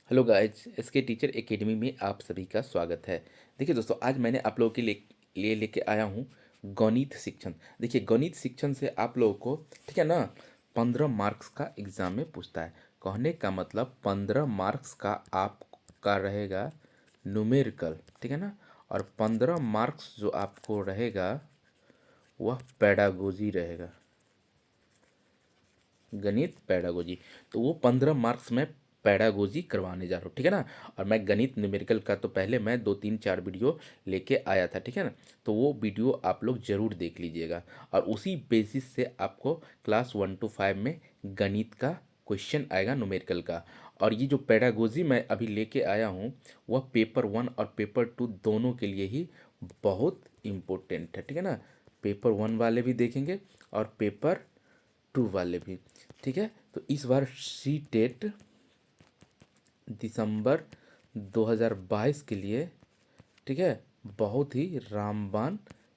Hello guys, SK teacher academy में आप सभी का स्वागत है। देखिए दोस्तों, आज मैंने आप लोगों के लिए लेके आया हूँ गणित शिक्षण। देखिए, गणित शिक्षण से आप लोगों को, ठीक है ना, 15 मार्क्स का एग्जाम में पूछता है। कहने का मतलब 15 मार्क्स का आपका रहेगा न्यूमेरिकल, ठीक है ना, और 15 मार्क्स जो आपको रहेगा वह पेडागोजी रहेगा, गणित पेडागोजी। तो वो 15 मार्क्स में पेडागोजी करवाने जा रहा हूँ, ठीक है ना। और मैं गणित न्यूमेरिकल का तो पहले मैं 2 3 4 वीडियो लेके आया था, ठीक है ना। तो वो वीडियो आप लोग ज़रूर देख लीजिएगा, और उसी बेसिस से आपको क्लास 1 to 5 में गणित का क्वेश्चन आएगा न्यूमेरिकल का। और ये जो पेडागोजी मैं अभी लेके आया हूँ वह पेपर 1 और पेपर 2 दोनों के लिए ही बहुत इम्पोर्टेंट है, ठीक है ना। पेपर 1 वाले भी देखेंगे और पेपर 2 वाले भी, ठीक है। तो इस बार सी टेट दिसंबर 2022 के लिए, ठीक है, बहुत ही रामबाण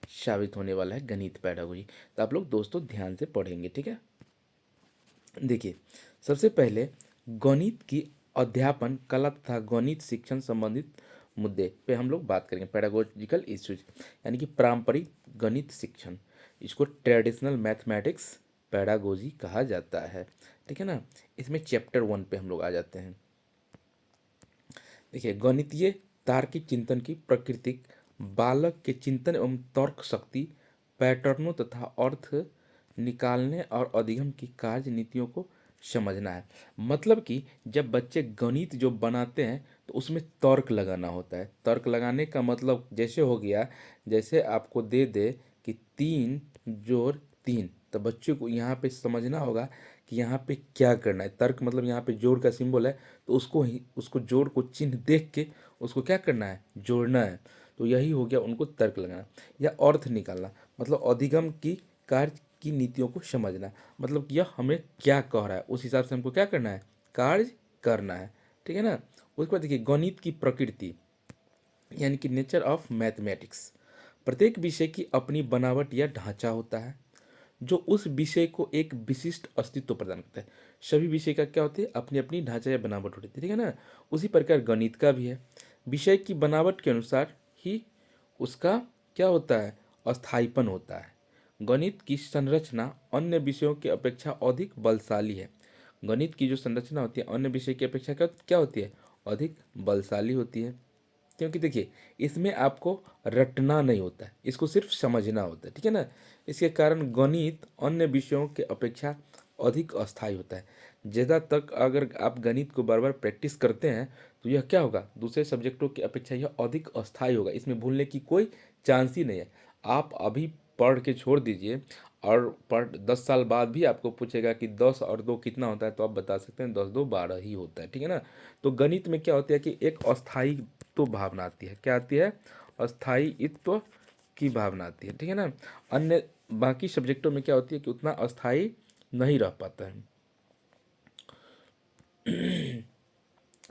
साबित होने वाला है गणित पेडागोजी। तो आप लोग दोस्तों ध्यान से पढ़ेंगे, ठीक है। देखिए, सबसे पहले गणित की अध्यापन कला तथा गणित शिक्षण संबंधित मुद्दे पे हम लोग बात करेंगे। पेडागोजिकल इश्यूज यानी कि पारंपरिक गणित शिक्षण, इसको ट्रेडिशनल मैथमेटिक्स पेडागोजी कहा जाता है, ठीक है ना। इसमें चैप्टर 1 पे हम लोग आ जाते हैं। देखिए, गणितीय तार्किक चिंतन की प्रकृति, बालक के चिंतन एवं तर्क शक्ति, पैटर्नों तथा अर्थ निकालने और अधिगम की कार्य नीतियों को समझना है। मतलब कि जब बच्चे गणित जो बनाते हैं तो उसमें तर्क लगाना होता है। तर्क लगाने का मतलब जैसे हो गया, जैसे आपको दे दे कि 3 जोड़ 3, तो बच्चों को यहाँ पे समझना होगा कि यहाँ पे क्या करना है। तर्क मतलब यहाँ पे जोड़ का सिंबल है, तो उसको जोड़ को चिन्ह देख के उसको क्या करना है, जोड़ना है। तो यही हो गया उनको तर्क लगाना। या अर्थ निकालना मतलब अधिगम की कार्य की नीतियों को समझना, मतलब कि यह हमें क्या कह रहा है उस हिसाब से हमको क्या करना है, कार्य करना है, ठीक है ना। उसके बाद देखिए, गणित की प्रकृति यानी कि नेचर ऑफ मैथमेटिक्स। प्रत्येक विषय की अपनी बनावट या ढांचा होता है जो उस विषय को एक विशिष्ट अस्तित्व प्रदान करता है। सभी विषय का क्या होती है, अपनी अपनी ढांचा या बनावट होती है, ठीक है ना। उसी प्रकार गणित का भी है। विषय की बनावट के अनुसार ही उसका क्या होता है, अस्थायीपन होता है। गणित की संरचना अन्य विषयों की अपेक्षा अधिक बलशाली है। गणित की जो संरचना होती है अन्य विषय की अपेक्षा क्या होती है, अधिक बलशाली होती है। क्योंकि देखिए, इसमें आपको रटना नहीं होता है, इसको सिर्फ समझना होता है, ठीक है ना। इसके कारण गणित अन्य विषयों के अपेक्षा अधिक अस्थायी होता है। ज़्यादा तक अगर आप गणित को बार बार प्रैक्टिस करते हैं तो यह क्या होगा, दूसरे सब्जेक्टों की अपेक्षा यह अधिक अस्थायी होगा। इसमें भूलने की कोई चांस ही नहीं है। आप अभी पढ़ के छोड़ दीजिए, और 10 साल बाद भी आपको पूछेगा कि 10 और 2 कितना होता है, तो आप बता सकते हैं 10 2 12 ही होता है, ठीक है ना। तो गणित में क्या होता है कि एक अस्थायी तो भावना आती है, क्या आती है, अस्थायीत्व की भावना आती है, ठीक है ना। अन्य बाकी सब्जेक्टों में क्या होती है कि उतना अस्थायी नहीं रह पाता है।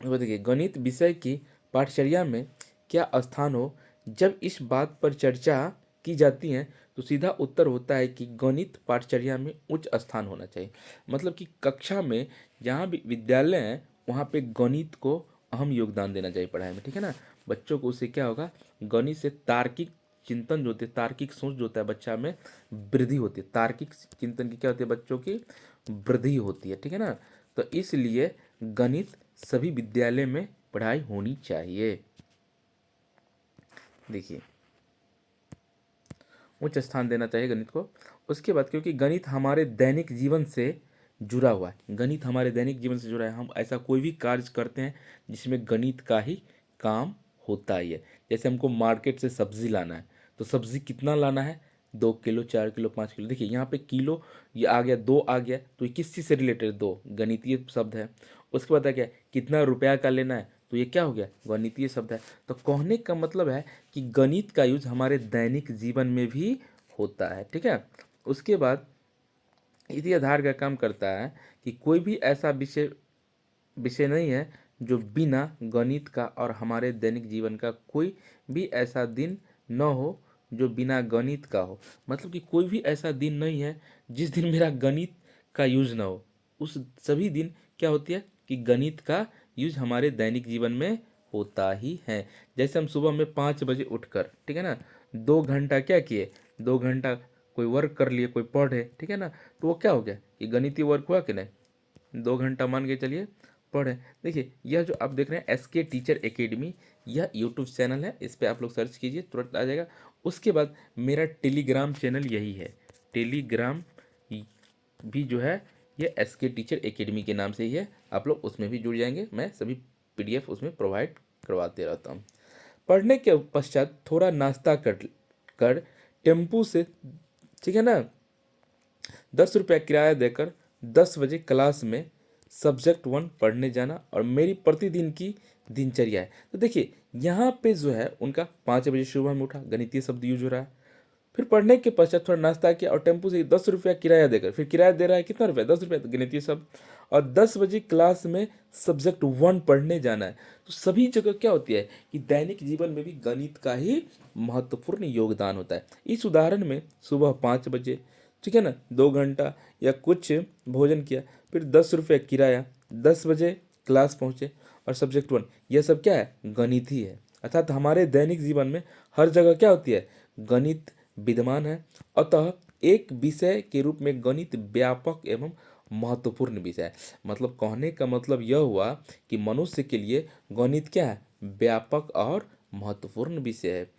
वो देखिए, गणित विषय की पाठचर्या में क्या स्थान हो, जब इस बात पर चर्चा की जाती है तो सीधा उत्तर होता है कि गणित पाठचर्या में उच्च स्थान होना चाहिए। मतलब कि कक्षा में जहाँ भी विद्यालय है वहाँ पे गणित को अहम योगदान देना चाहिए पढ़ाई में, ठीक है ना। बच्चों को उससे क्या होगा, गणित से तार्किक चिंतन जो होती है, तार्किक सोच जो होता है बच्चा में, वृद्धि होती है। तार्किक चिंतन की क्या होती है, बच्चों की वृद्धि होती है, ठीक है ना। तो इसलिए गणित सभी विद्यालय में पढ़ाई होनी चाहिए। देखिए, उच्च स्थान देना चाहिए गणित को। उसके बाद क्योंकि गणित हमारे दैनिक जीवन से जुड़ा हुआ है, गणित हमारे दैनिक जीवन से जुड़ा है। हम ऐसा कोई भी कार्य करते हैं जिसमें गणित का ही काम होता ही है। जैसे हमको मार्केट से सब्जी लाना है, तो सब्जी कितना लाना है, 2 किलो 4 किलो 5 किलो। देखिए यहाँ पे किलो ये आ गया, 2 आ गया, तो ये किस चीज़ से रिलेटेड, 2 गणितीय शब्द है। उसके बाद आ गया कितना रुपया का लेना है, तो ये क्या हो गया, गणितीय शब्द है। तो कहने का मतलब है कि गणित का यूज हमारे दैनिक जीवन में भी होता है, ठीक है। उसके बाद इसी आधार का काम करता है कि कोई भी ऐसा विषय विषय नहीं है जो बिना गणित का, और हमारे दैनिक जीवन का कोई भी ऐसा दिन न हो जो बिना गणित का हो। मतलब कि कोई भी ऐसा दिन नहीं है जिस दिन मेरा गणित का यूज ना हो। उस सभी दिन क्या होती है कि गणित का यूज हमारे दैनिक जीवन में होता ही है। जैसे हम सुबह में 5 बजे उठकर, ठीक है ना, 2 घंटा क्या किए, 2 घंटा कोई वर्क कर लिए, कोई पढ़े, ठीक है ना, तो वो क्या हो गया कि गणितीय वर्क हुआ कि नहीं, 2 घंटा मान के चलिए पढ़े। देखिए यह जो आप देख रहे हैं एसके टीचर एकेडमी, यह यूट्यूब चैनल है, इस पर आप लोग सर्च कीजिए तुरंत आ जाएगा। उसके बाद मेरा टेलीग्राम चैनल यही है, टेलीग्राम भी जो है ये एसके टीचर एकेडमी के नाम से ही है, आप लोग उसमें भी जुड़ जाएंगे, मैं सभी पीडीएफ उसमें प्रोवाइड करवाते रहता हूँ। पढ़ने के पश्चात थोड़ा नाश्ता कर कर टेम्पू से, ठीक है ना, 10 रुपया किराया देकर 10 बजे क्लास में सब्जेक्ट 1 पढ़ने जाना और मेरी प्रतिदिन की दिनचर्या है। तो देखिए यहाँ पे जो है उनका 5 बजे सुबह में उठा, गणितीय शब्द यूज हो रहा है, फिर पढ़ने के पश्चात थोड़ा नाश्ता किया और टेम्पू से 10 रुपया किराया देकर, फिर किराया दे रहा है कितना रुपया, 10 रुपया, तो गणितीय शब्द, और 10 बजे क्लास में सब्जेक्ट 1 पढ़ने जाना है। तो सभी जगह क्या होती है कि दैनिक जीवन में भी गणित का ही महत्वपूर्ण योगदान होता है। इस उदाहरण में सुबह 5 बजे, ठीक है ना, 2 घंटा या कुछ भोजन किया, फिर 10 रुपया किराया, 10 बजे क्लास पहुँचे और सब्जेक्ट 1, यह सब क्या है, गणित ही है। अर्थात हमारे दैनिक जीवन में हर जगह क्या होती है, गणित विद्यमान है। अतः एक विषय के रूप में गणित व्यापक एवं महत्वपूर्ण विषय है। मतलब कहने का मतलब यह हुआ कि मनुष्य के लिए गणित क्या है, व्यापक और महत्वपूर्ण विषय है।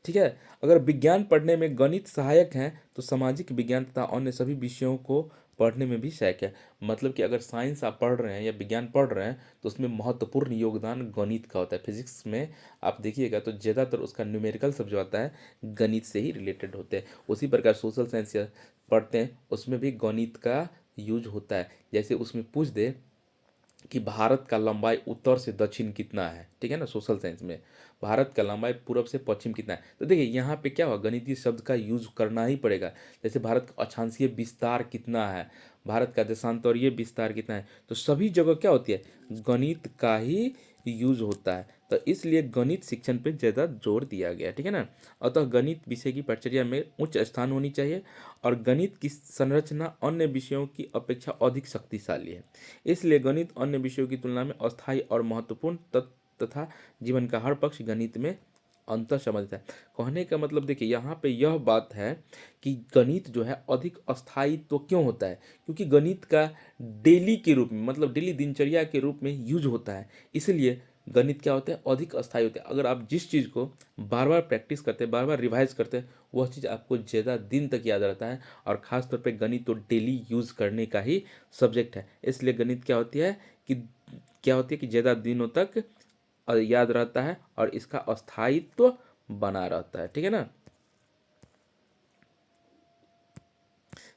ठीक है, अगर विज्ञान पढ़ने में गणित सहायक है तो सामाजिक विज्ञान तथा अन्य सभी विषयों को पढ़ने में भी सहायक है। मतलब कि अगर साइंस आप पढ़ रहे हैं या विज्ञान पढ़ रहे हैं तो उसमें महत्वपूर्ण योगदान गणित का होता है। फिजिक्स में आप देखिएगा तो ज़्यादातर उसका न्यूमेरिकल सब जो आता है गणित से ही रिलेटेड होते हैं। उसी प्रकार सोशल साइंस पढ़ते हैं उसमें भी गणित का यूज होता है। जैसे उसमें पूछ दे कि भारत का लंबाई उत्तर से दक्षिण कितना है, ठीक है ना, सोशल साइंस में भारत का लंबाई पूरब से पश्चिम कितना है, तो देखिए यहाँ पे क्या हुआ, गणितीय शब्द का यूज करना ही पड़ेगा। जैसे भारत का अक्षांशीय विस्तार कितना है, भारत का देशांतरीय विस्तार कितना है, तो सभी जगह क्या होती है, गणित का ही यूज होता है। तो इसलिए गणित शिक्षण पे ज़्यादा जोर दिया गया, ठीक है ना। अतः गणित विषय की परिचर्या में उच्च स्थान होनी चाहिए और गणित की संरचना अन्य विषयों की अपेक्षा अधिक शक्तिशाली है। इसलिए गणित अन्य विषयों की तुलना में अस्थायी और महत्वपूर्ण तथा जीवन का हर पक्ष गणित में अंतर समझता है। कहने का मतलब देखिए यहाँ पे यह बात है कि गणित जो है अधिक अस्थायी तो क्यों होता है, क्योंकि गणित का डेली के रूप में, मतलब डेली दिनचर्या के रूप में यूज होता है, इसलिए गणित क्या होता है, अधिक अस्थायी होते हैं। अगर आप जिस चीज़ को बार बार प्रैक्टिस करते हैं, बार बार रिवाइज करते हैं, वह चीज़ आपको ज़्यादा दिन तक याद रहता है। और ख़ास तौर पे गणित तो डेली यूज़ करने का ही सब्जेक्ट है, इसलिए गणित क्या होती है कि ज़्यादा दिनों तक याद रहता है और इसका अस्थायित्व बना रहता है, ठीक है ना।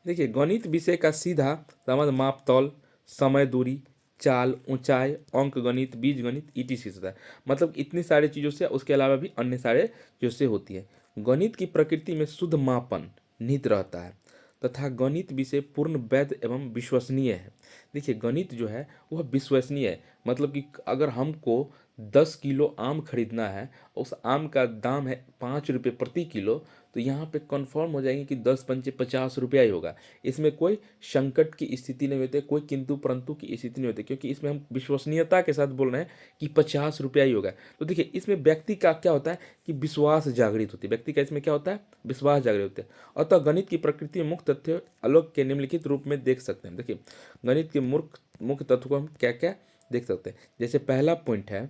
देखिए गणित विषय का सीधा संबंध मापतौल, समय, दूरी, चाल, ऊंचाई, अंक गणित, बीज गणित, ईटीसी से होता है। मतलब इतनी सारी चीज़ों से, उसके अलावा भी अन्य सारे चीज़ों से होती है। गणित की प्रकृति में शुद्ध मापन निहित रहता है तथा गणित विषय पूर्ण वैध एवं विश्वसनीय है। देखिए गणित जो है वह विश्वसनीय है, मतलब कि अगर हमको 10 किलो आम खरीदना है, उस आम का दाम है 5 रुपये प्रति किलो, तो यहाँ पे कंफर्म हो जाएंगे कि 10 पंचे 50 रुपया ही होगा। इसमें कोई संकट की स्थिति नहीं होती, कोई किंतु परंतु की स्थिति नहीं होती, क्योंकि इसमें हम विश्वसनीयता के साथ बोल रहे हैं कि 50 रुपया ही होगा। तो देखिए इसमें व्यक्ति का क्या होता है कि विश्वास जागृत होती है, व्यक्ति का इसमें क्या होता है, विश्वास जागृत होता है। अतः गणित की प्रकृति में मुख्य तथ्य आलोक के निम्नलिखित रूप में देख सकते हैं। देखिए गणित के मुख्य तत्व को हम क्या क्या देख सकते हैं। जैसे पहला पॉइंट है,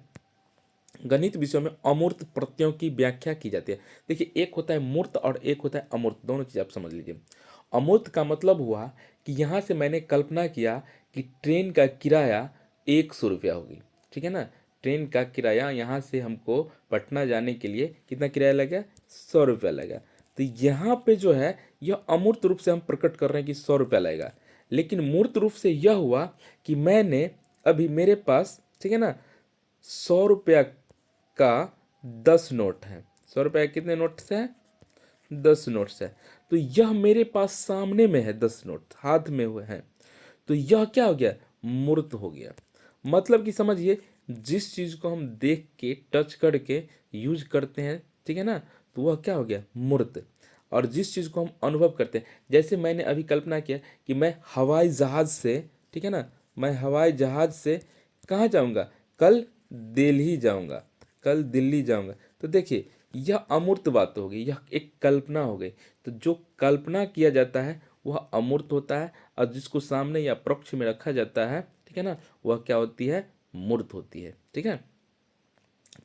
गणित विषयों में अमूर्त प्रत्ययों की व्याख्या की जाती है। देखिए एक होता है मूर्त और एक होता है अमूर्त, दोनों चीज़ आप समझ लीजिए। अमूर्त का मतलब हुआ कि यहाँ से मैंने कल्पना किया कि ट्रेन का किराया 100 रुपया होगी, ठीक है ना, ट्रेन का किराया यहाँ से हमको पटना जाने के लिए कितना किराया लगा, 100 रुपया लगा। तो यहाँ पे जो है यह अमूर्त रूप से हम प्रकट कर रहे हैं कि 100 रुपया लगेगा। लेकिन मूर्त रूप से यह हुआ कि मैंने अभी मेरे पास, ठीक है ना, 100 रुपया का 10 नोट है। 100 रुपया के कितने नोट्स हैं, 10 नोट्स है। तो यह मेरे पास सामने में है, 10 नोट हाथ में हुए हैं, तो यह क्या हो गया, मूर्त हो गया। मतलब कि समझिए जिस चीज को हम देख के टच करके यूज करते हैं, ठीक है ना, तो वह क्या हो गया, मूर्त। और जिस चीज को हम अनुभव करते हैं, जैसे मैंने अभी कल्पना किया कि मैं हवाई जहाज से, ठीक है ना, मैं हवाई जहाज से कहाँ जाऊँगा, कल दिल्ली जाऊंगा, कल दिल्ली जाऊंगा। तो देखिए यह अमूर्त बात हो गई, यह एक कल्पना हो गई। तो जो कल्पना किया जाता है वह अमूर्त होता है, और जिसको सामने या प्रक्ष में रखा जाता है, ठीक है ना, वह क्या होती है, मूर्त होती है। ठीक है।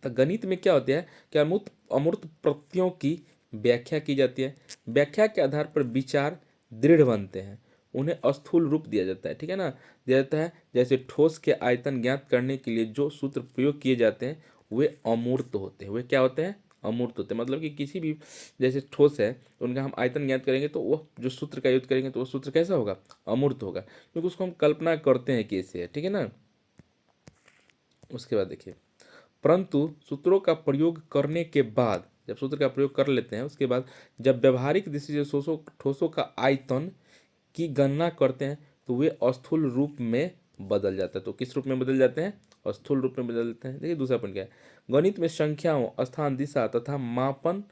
तो गणित में क्या होता है कि अमूर्त अमूर्त प्रत्ययों की व्याख्या की जाती है। व्याख्या के आधार पर विचार दृढ़ बनते हैं, उन्हें स्थूल रूप दिया जाता है। ठीक है ना, दिया जाता है। जैसे ठोस के आयतन ज्ञात करने के लिए जो सूत्र प्रयोग किए जाते हैं वे अमूर्त होते हैं। वे क्या होते हैं, अमूर्त होते हैं। मतलब कि किसी भी, जैसे ठोस है तो उनका हम आयतन ज्ञात करेंगे तो वह जो सूत्र का यूज करेंगे तो वो सूत्र कैसा होगा, अमूर्त होगा, क्योंकि उसको हम कल्पना करते हैं कि ऐसे है। ठीक है ना। उसके बाद देखिए, परंतु सूत्रों का प्रयोग करने के बाद, जब सूत्र का प्रयोग कर लेते हैं उसके बाद जब व्यवहारिक दृष्टि से ठोसों ठोसों का आयतन की गणना करते हैं तो वे स्थूल रूप में बदल जाता है। तो किस रूप में बदल जाते हैं, स्थूल रूप में बदल जाते हैं। देखिए दूसरा पॉइंट क्या है, गणित में संख्याओं, स्थान, दिशा तथा मापन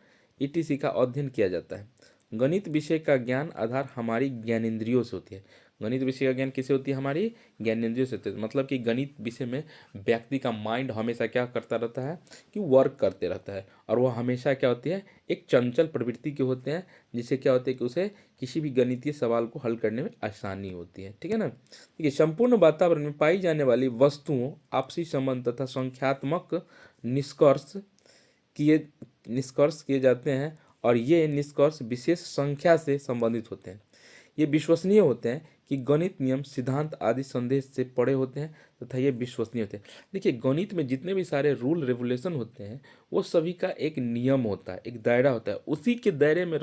ईटीसी का अध्ययन किया जाता है। गणित विषय का ज्ञान आधार हमारी ज्ञानेंद्रियों से होती है। गणित विषय का ज्ञान किसे होती है, हमारी ज्ञानेंद्रियों से होती है। मतलब कि गणित विषय में व्यक्ति का माइंड हमेशा क्या करता रहता है कि वर्क करते रहता है, और वह हमेशा क्या होती है, एक चंचल प्रवृत्ति के होते हैं, जिससे क्या होता है कि उसे किसी भी गणितीय सवाल को हल करने में आसानी होती है। ठीक है ना। देखिए संपूर्ण वातावरण में पाई जाने वाली वस्तुओं, आपसी संबंध तथा संख्यात्मक निष्कर्ष किए निष्कर्ष किए जाते हैं, और ये निष्कर्ष विशेष संख्या से संबंधित होते हैं। ये विश्वसनीय होते हैं कि गणित नियम, सिद्धांत आदि संदेश से पड़े होते हैं तथा ये विश्वसनीय होते हैं। देखिए गणित में जितने भी सारे रूल रेगुलेशन होते हैं वो सभी का एक नियम होता है, एक दायरा होता है। उसी दायरे में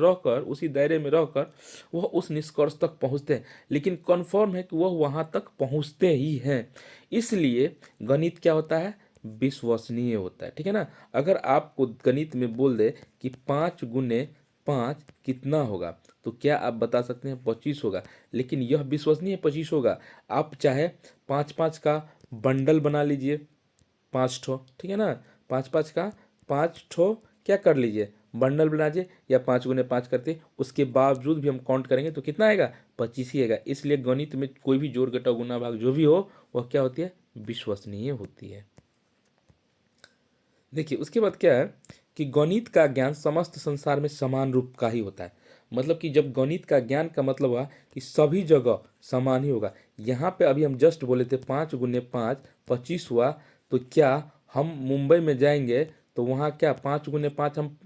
रहकर वह उस निष्कर्ष तक पहुंचते हैं, लेकिन कन्फर्म है कि वह वहाँ तक पहुँचते ही हैं। इसलिए गणित क्या होता है, विश्वसनीय होता है। ठीक है ना। अगर आपको गणित में बोल दे कि 5 × 5 कितना होगा, तो क्या आप बता सकते हैं 25 होगा, लेकिन यह विश्वसनीय 25 होगा। आप चाहे 5 5 का बंडल बना लीजिए, 5 ठो, ठीक है ना, 5 5 का 5 ठो क्या कर लीजिए, बंडल बना लीजिए, या 5 × 5 करते, उसके बावजूद भी हम काउंट करेंगे तो कितना आएगा, 25 ही आएगा। इसलिए गणित में कोई भी जोड़ घटाव गुना भाग जो भी हो वह क्या होती है, विश्वसनीय होती है। देखिए उसके बाद क्या है कि गणित का ज्ञान समस्त संसार में समान रूप का ही होता है। मतलब कि जब गणित का ज्ञान का मतलब हुआ कि सभी जगह समान ही होगा। यहाँ पे अभी हम जस्ट बोले थे 5 × 5 25 हुआ, तो क्या हम मुंबई में जाएंगे तो वहाँ क्या 5 × 5 हम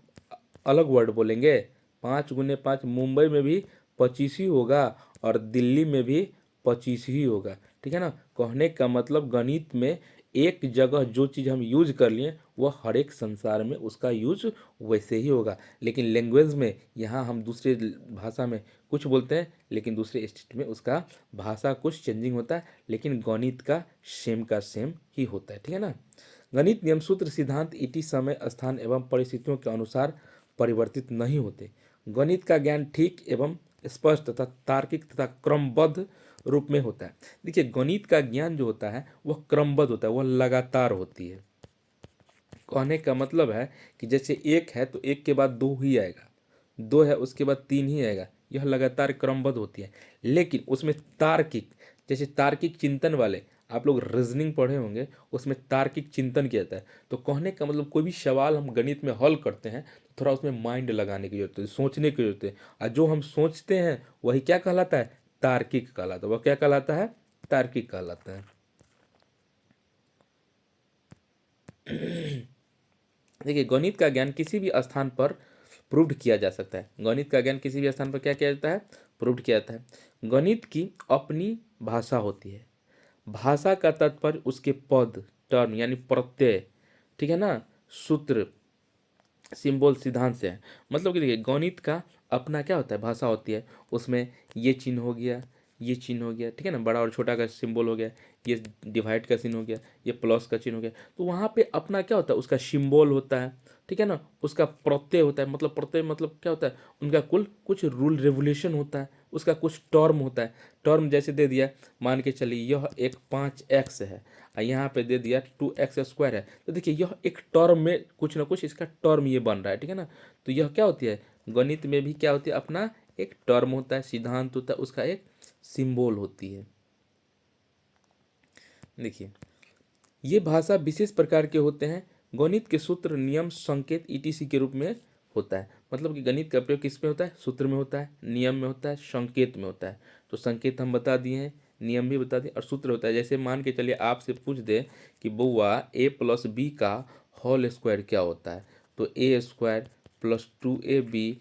अलग वर्ड बोलेंगे, 5 × 5 मुंबई में भी 25 ही होगा और दिल्ली में भी 25 ही होगा। ठीक है ना। कहने का मतलब गणित में एक जगह जो चीज़ हम यूज कर लिए वह हर एक संसार में उसका यूज वैसे ही होगा। लेकिन लैंग्वेज में यहाँ हम दूसरे भाषा में कुछ बोलते हैं, लेकिन दूसरे स्टेट में उसका भाषा कुछ चेंजिंग होता है, लेकिन गणित का सेम ही होता है। ठीक है ना। गणित नियम, सूत्र, सिद्धांत ईटी समय, स्थान एवं परिस्थितियों के अनुसार परिवर्तित नहीं होते। गणित का ज्ञान ठीक एवं स्पष्ट तथा तार्किक तथा क्रमबद्ध रूप में होता है। देखिए गणित का ज्ञान जो होता है वह क्रमबद्ध होता है, वह लगातार होती है। कहने का मतलब है कि जैसे एक है तो एक के बाद दो ही आएगा, दो है उसके बाद तीन ही आएगा, यह लगातार क्रमबद्ध होती है। लेकिन उसमें तार्किक, जैसे तार्किक चिंतन वाले, आप लोग रीजनिंग पढ़े होंगे, उसमें तार्किक चिंतन किया जाता है। तो कहने का मतलब कोई भी सवाल हम गणित में हल करते हैं तो थोड़ा उसमें माइंड लगाने की जरूरत है, सोचने की जरूरत है। और जो हम सोचते हैं वही क्या कहलाता है, तार्किक कहलाता है। वह क्या कहलाता है, तार्किक कहलाता है। देखिए गणित का ज्ञान किसी भी स्थान पर प्रूव्ड किया जा सकता है। गणित का ज्ञान किसी भी स्थान पर क्या किया जाता है, प्रूव्ड किया जाता है। गणित की अपनी भाषा होती है। भाषा का तात्पर्य उसके पद, टर्म यानी प्रत्यय, ठीक है ना, सूत्र, सिंबल, सिद्धांत से है। मतलब कि देखिए गणित का अपना क्या होता है, भाषा होती है। उसमें ये चिन्ह हो गया, ये चिन्ह हो गया, ठीक है ना, बड़ा और छोटा का सिंबल हो गया, ये डिवाइड का चिन्ह हो गया, ये प्लस का चिन्ह हो गया। तो वहाँ पे अपना क्या होता है, उसका सिंबल होता है, ठीक है ना, उसका प्रत्यय होता है। मतलब प्रत्यय मतलब क्या होता है, उनका कुल कुछ रूल रेगुलेशन होता है, उसका कुछ टर्म होता है। टर्म जैसे दे दिया, मान के चलिए यह एक 5x है और यहाँ पे दे दिया 2x² है। तो देखिए यह एक टर्म में कुछ ना कुछ इसका टर्म ये बन रहा है, ठीक है ना। तो यह क्या होती है, गणित में भी क्या होती है, अपना एक टर्म होता है, सिद्धांत होता है, उसका एक सिंबल होती है। देखिए ये भाषा विशेष प्रकार के होते हैं। गणित के सूत्र, नियम, संकेत ईटीसी के रूप में होता है। मतलब कि गणित का प्रयोग किस में होता है? सूत्र में होता है, नियम में होता है, संकेत में होता है। तो संकेत हम बता दिए हैं, नियम भी बता दिए, और सूत्र होता है। जैसे मान के चलिए आपसे पूछ दे कि बउआ ए प्लस बी का होल स्क्वायर क्या होता है, तो A square plus 2ab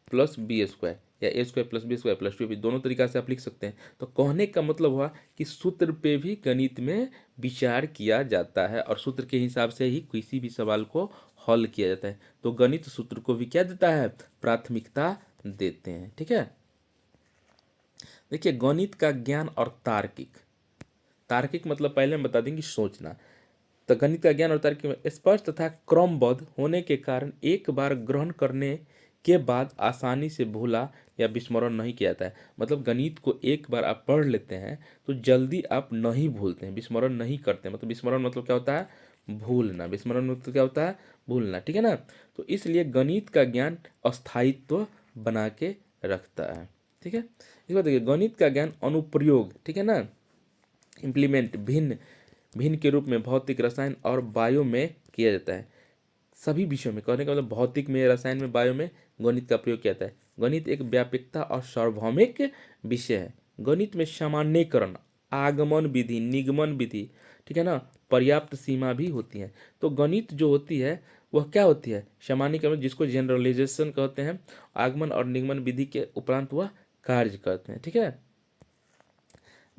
plus B square, या A square plus B square plus 2ab, दोनों तरीका से आप लिख सकते हैं। तो कहने का मतलब हुआ कि सूत्र पे भी गणित में विचार किया जाता है, और सूत्र के हिसाब से ही किसी भी सवाल को हल किया जाता है। तो गणित सूत्र को भी क्या देता है? प्राथमिकता देते हैं। ठीक है, देखिए गणित का ज्ञान और तार्किक। तार्किक मतलब पहले हम बता देंगे सोचना। तो गणित का ज्ञान और तार्किक में स्पष्ट तथा क्रमबद्ध होने के कारण एक बार ग्रहण करने के बाद आसानी से भूला या विस्मरण नहीं किया जाता है। मतलब गणित को एक बार आप पढ़ लेते हैं तो जल्दी आप नहीं भूलते हैं, विस्मरण नहीं करते हैं। मतलब विस्मरण मतलब क्या होता है? भूलना। विस्मरण मतलब क्या होता है? भूलना। ठीक है ना। तो इसलिए गणित का ज्ञान अस्थायित्व बना के रखता है। ठीक है, इस बात देखिए गणित का ज्ञान अनुप्रयोग, ठीक है ना, इम्प्लीमेंट, भिन्न भिन्न के रूप में भौतिक, रसायन और बायो में किया जाता है। सभी विषयों में, कहने का मतलब भौतिक में, रसायन में, बायो में गणित का प्रयोग किया जाता है। गणित एक व्यापकता और सार्वभौमिक विषय है। गणित में सामान्यकरण, आगमन विधि, निगमन विधि, ठीक है ना, पर्याप्त सीमा भी होती है। तो गणित जो होती है वह क्या होती है? सामान्यकरण, जिसको जनरलाइजेशन कहते हैं। आगमन और निगमन विधि के उपरांत वह कार्य करते हैं। ठीक है,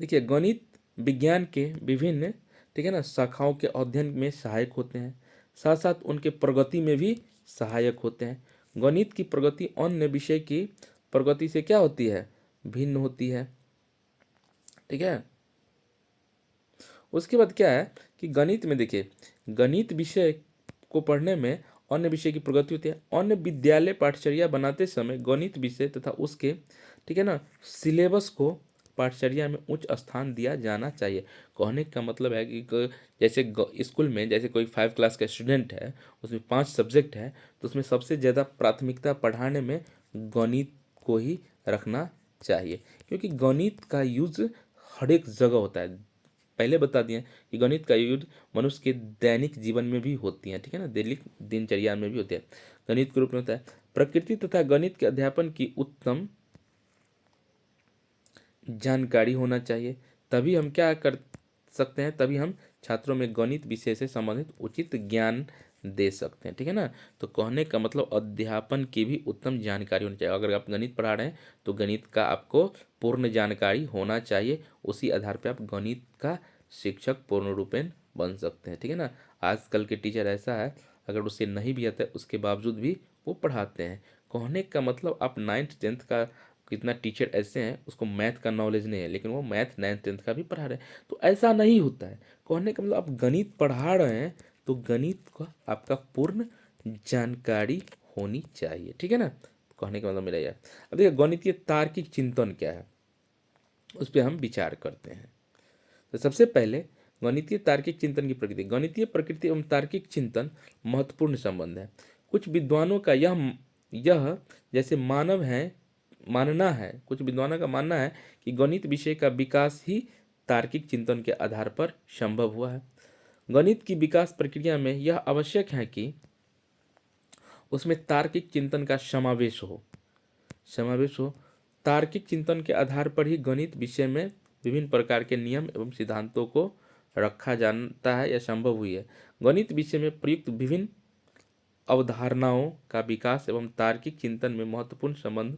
देखिए गणित विज्ञान के विभिन्न, ठीक है ना, शाखाओं के अध्ययन में सहायक होते हैं, साथ साथ उनके प्रगति में भी सहायक होते हैं। गणित की प्रगति अन्य विषय की प्रगति से क्या होती है? भिन्न होती है। ठीक है, उसके बाद क्या है कि गणित में देखिए, गणित विषय को पढ़ने में अन्य विषय की प्रगति होती है। अन्य विद्यालय पाठचर्या बनाते समय गणित विषय तथा उसके, ठीक है ना, सिलेबस को पाठचर्या में उच्च स्थान दिया जाना चाहिए। कहने का मतलब है कि जैसे स्कूल में जैसे कोई 5 क्लास का स्टूडेंट है, उसमें 5 सब्जेक्ट है, तो उसमें सबसे ज़्यादा प्राथमिकता पढ़ाने में गणित को ही रखना चाहिए, क्योंकि गणित का यूज हर एक जगह होता है। पहले बता दिए कि गणित का यूज मनुष्य के दैनिक जीवन में भी होती है। ठीक है ना, दैनिक दिनचर्या में भी होती है, गणित के रूप में होता है। प्रकृति तथा गणित के अध्यापन की उत्तम जानकारी होना चाहिए, तभी हम क्या कर सकते हैं, तभी हम छात्रों में गणित विषय से संबंधित उचित ज्ञान दे सकते हैं। ठीक है ना, तो कहने का मतलब अध्यापन की भी उत्तम जानकारी होनी चाहिए। अगर आप गणित पढ़ा रहे हैं तो गणित का आपको पूर्ण जानकारी होना चाहिए, उसी आधार पर आप गणित का शिक्षक पूर्ण रूपेण बन सकते हैं। ठीक है ना, आजकल के टीचर ऐसा है, अगर उसे नहीं भी आता है उसके बावजूद भी वो पढ़ाते हैं। कहने का मतलब आप 9th 10th का, कितना टीचर ऐसे हैं उसको मैथ का नॉलेज नहीं है, लेकिन वो मैथ 9th 10th का भी पढ़ा रहे हैं। तो ऐसा नहीं होता है। कहने का मतलब आप गणित पढ़ा रहे हैं तो गणित का आपका पूर्ण जानकारी होनी चाहिए। ठीक है ना, कहने का मतलब मेरा यह। अब देखिए गणितीय तार्किक चिंतन क्या है, उस पर हम विचार करते हैं। तो सबसे पहले गणितीय तार्किक चिंतन की प्रकृति। गणितीय प्रकृति एवं तार्किक चिंतन महत्वपूर्ण संबंध है। कुछ विद्वानों का यह जैसे मानना है, कुछ विद्वानों का मानना है कि गणित विषय का विकास ही तार्किक चिंतन के आधार पर संभव हुआ है। गणित की विकास प्रक्रिया में यह आवश्यक है कि उसमें तार्किक चिंतन का समावेश हो। तार्किक चिंतन के आधार पर ही गणित विषय में विभिन्न प्रकार के नियम एवं सिद्धांतों को रखा जानता है या संभव हुई है। गणित विषय में प्रयुक्त विभिन्न अवधारणाओं का विकास एवं तार्किक चिंतन में महत्वपूर्ण संबंध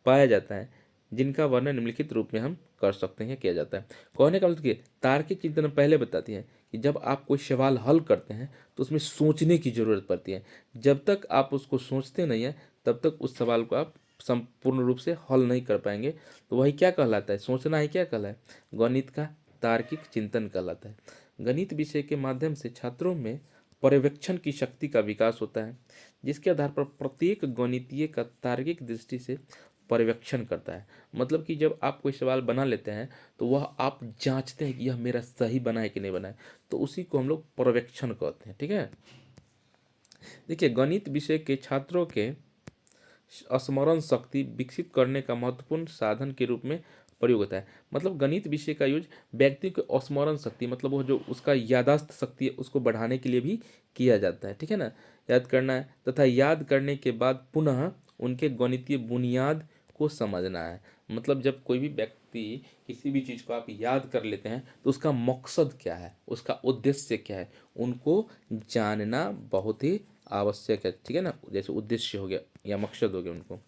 पाया जाता है, जिनका वर्णन निम्नलिखित रूप में हम कर सकते हैं, किया जाता है। कहने का मतलब कि तार्किक चिंतन पहले बताती है कि जब आप कोई सवाल हल करते हैं तो उसमें सोचने की जरूरत पड़ती है। जब तक आप उसको सोचते नहीं है तब तक उस सवाल को आप संपूर्ण रूप से हल नहीं कर पाएंगे। तो वही क्या कहलाता है? सोचना ही क्या कहलाता है? गणित का तार्किक चिंतन कहलाता है। गणित विषय के माध्यम से छात्रों में पर्यवेक्षण की शक्ति का विकास होता है, जिसके आधार पर प्रत्येक गणितीय का तार्किक दृष्टि से पर्यवेक्षण करता है। मतलब कि जब आप कोई सवाल बना लेते हैं तो वह आप जांचते हैं कि यह मेरा सही बना है कि नहीं बना है, तो उसी को हम लोग पर्यवेक्षण कहते हैं। ठीक है, देखिए गणित विषय के छात्रों के स्मरण शक्ति विकसित करने का महत्वपूर्ण साधन के रूप में प्रयोग होता है। मतलब गणित विषय का यूज व्यक्ति को स्मरण शक्ति, मतलब वो जो उसका यादाश्त शक्ति है उसको बढ़ाने के लिए भी किया जाता है, ठीक है ना। याद करना है तथा याद करने के बाद पुनः उनके गणितीय बुनियाद को समझना है। मतलब जब कोई भी व्यक्ति किसी भी चीज़ को आप याद कर लेते हैं तो उसका मकसद क्या है, उसका उद्देश्य क्या है, उनको जानना बहुत ही आवश्यक है, ठीक है ना। जैसे उद्देश्य हो गया या मकसद हो गया उनको।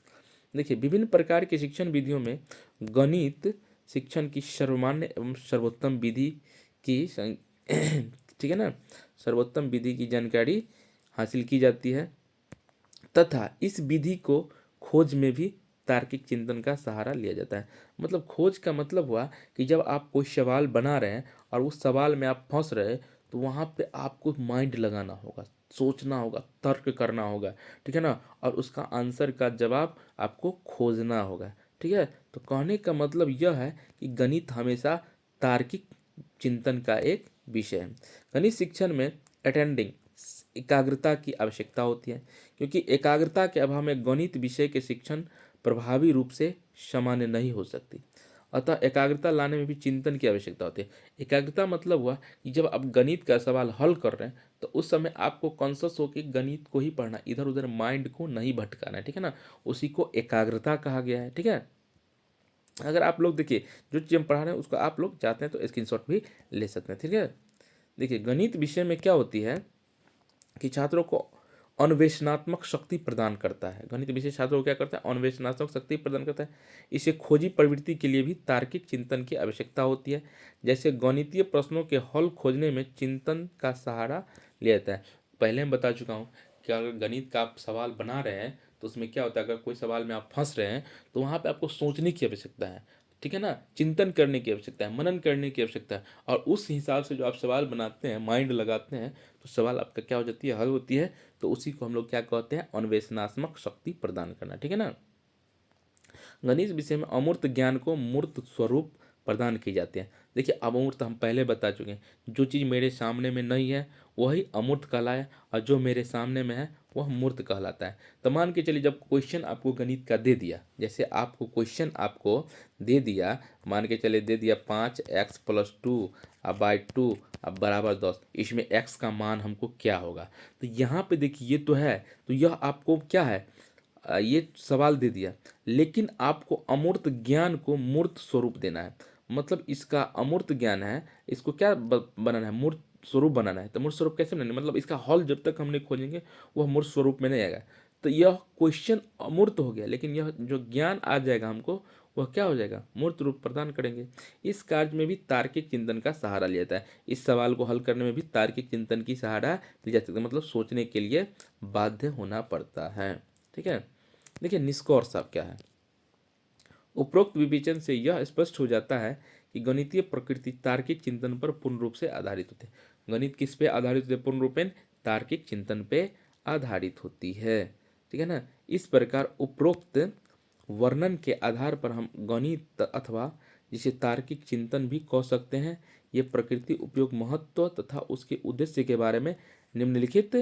देखिए विभिन्न प्रकार की शिक्षण विधियों में गणित शिक्षण की सर्वमान्य एवं सर्वोत्तम विधि की ठीक है ना, सर्वोत्तम विधि की जानकारी हासिल की जाती है तथा इस विधि को खोज में भी तार्किक चिंतन का सहारा लिया जाता है। मतलब खोज का मतलब हुआ कि जब आप कोई सवाल बना रहे हैं और उस सवाल में आप फंस रहे हैं तो वहाँ पे आपको माइंड लगाना होगा, सोचना होगा, तर्क करना होगा, ठीक है ना, और उसका आंसर का जवाब आपको खोजना होगा, ठीक है। तो कहने का मतलब यह है कि गणित हमेशा तार्किक चिंतन का एक विषय है। गणित शिक्षण में अटेंडिंग एकाग्रता की आवश्यकता होती है, क्योंकि एकाग्रता के अभाव में गणित विषय के शिक्षण प्रभावी रूप से सामान्य नहीं हो सकती। अतः एकाग्रता लाने में भी चिंतन की आवश्यकता होती है। एकाग्रता मतलब हुआ कि जब आप गणित का सवाल हल कर रहे हैं तो उस समय आपको कॉन्शस होकर गणित को ही पढ़ना, इधर उधर माइंड को नहीं भटकाना है, ठीक है ना। उसी को एकाग्रता कहा गया है, ठीक है। अगर आप लोग देखिए जो चीज़ हम पढ़ा रहे हैं उसको आप लोग चाहते हैं तो स्क्रीनशॉट भी ले सकते हैं, ठीक है। देखिए गणित विषय में क्या होती है कि छात्रों को अन्वेषणात्मक शक्ति प्रदान करता है। गणित विषय छात्रों को क्या करता है, अन्वेषणात्मक शक्ति प्रदान करता है। इसे खोजी प्रवृत्ति के लिए भी तार्किक चिंतन की आवश्यकता होती है। जैसे गणितीय प्रश्नों के हल खोजने में चिंतन का सहारा लिया जाता है। पहले मैं बता चुका हूँ कि अगर गणित का आप सवाल बना रहे हैं तो उसमें क्या होता है, अगर कोई सवाल में आप फंस रहे हैं तो वहाँ पे आपको सोचने की आवश्यकता है, ठीक है ना, चिंतन करने की आवश्यकता है, मनन करने की आवश्यकता है, और उस हिसाब से जो आप सवाल बनाते हैं, माइंड लगाते हैं, तो सवाल आपका क्या हो जाती है, हल होती है। तो उसी को हम लोग क्या कहते हैं, अन्वेषणात्मक शक्ति प्रदान करना, ठीक है ना। गणित विषय में अमूर्त ज्ञान को मूर्त स्वरूप प्रदान किए जाते हैं। देखिए अमूर्त हम पहले बता चुके हैं, जो चीज़ मेरे सामने में नहीं है वही अमूर्त कहलाए, और जो मेरे सामने में है वह मूर्त कहलाता है। तो मान के चलिए जब क्वेश्चन आपको गणित का दे दिया, जैसे आपको क्वेश्चन आपको दे दिया, मान के चले दे दिया 5x+2 बाई 2 अब बराबर 10, इसमें x का मान हमको क्या होगा। तो यहाँ पे देखिए ये तो है, तो यह आपको क्या है, ये सवाल दे दिया, लेकिन आपको अमूर्त ज्ञान को मूर्त स्वरूप देना है। मतलब इसका अमूर्त ज्ञान है, इसको क्या बनाना है, मूर्त स्वरूप बनाना है। तो मूर्त स्वरूप कैसे बनाना है, मतलब इसका हल जब तक हम नहीं खोजेंगे वह मूर्त स्वरूप में नहीं आएगा। तो यह क्वेश्चन अमूर्त हो गया, लेकिन यह जो ज्ञान आ जाएगा हमको वह क्या हो जाएगा, मूर्त रूप प्रदान करेंगे। इस कार्य में भी तार्किक चिंतन का सहारा लिया जाता है। इस सवाल को हल करने में भी तार्किक चिंतन की सहारा लिया जा सकता है, मतलब सोचने के लिए बाध्य होना पड़ता है, ठीक है। देखिए निष्कर्ष अब क्या है, उपरोक्त विवेचन से यह स्पष्ट हो जाता है कि गणितीय प्रकृति तार्किक चिंतन पर पूर्ण रूप से आधारित होते हैं। गणित किस पे आधारित होते हैं, पूर्ण रूपेण तार्किक चिंतन पे आधारित होती है, ठीक है ना। इस प्रकार उपरोक्त वर्णन के आधार पर हम गणित अथवा जिसे तार्किक चिंतन भी कह सकते हैं, ये प्रकृति उपयोग महत्व तथा उसके उद्देश्य के बारे में निम्नलिखित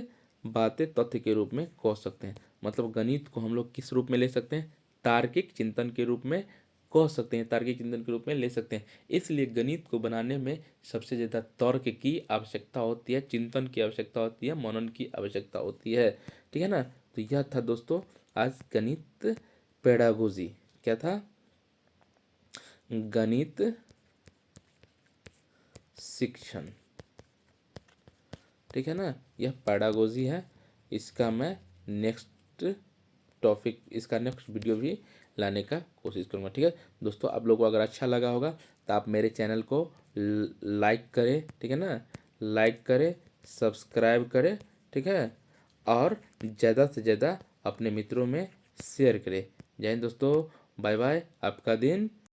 बातें तथ्य के रूप में कह सकते हैं। मतलब गणित को हम लोग किस रूप में ले सकते हैं, तार्किक चिंतन के रूप में कह सकते हैं, तार्किक चिंतन के रूप में ले सकते हैं। इसलिए गणित को बनाने में सबसे ज़्यादा तर्क की आवश्यकता होती है, चिंतन की आवश्यकता होती है, मनन की आवश्यकता होती है, ठीक है ना। तो यह था दोस्तों आज गणित पेडागोजी, क्या था, गणित शिक्षण, ठीक है ना। यह पेडागोजी है, इसका मैं नेक्स्ट टॉपिक, इसका नेक्स्ट वीडियो भी लाने का कोशिश करूँगा, ठीक है दोस्तों। आप लोगों को अगर अच्छा लगा होगा तो आप मेरे चैनल को लाइक करें, ठीक है ना, लाइक करें, सब्सक्राइब करें, ठीक है, और ज़्यादा से ज़्यादा अपने मित्रों में शेयर करें। जय हिंद दोस्तों, बाय बाय, आपका दिन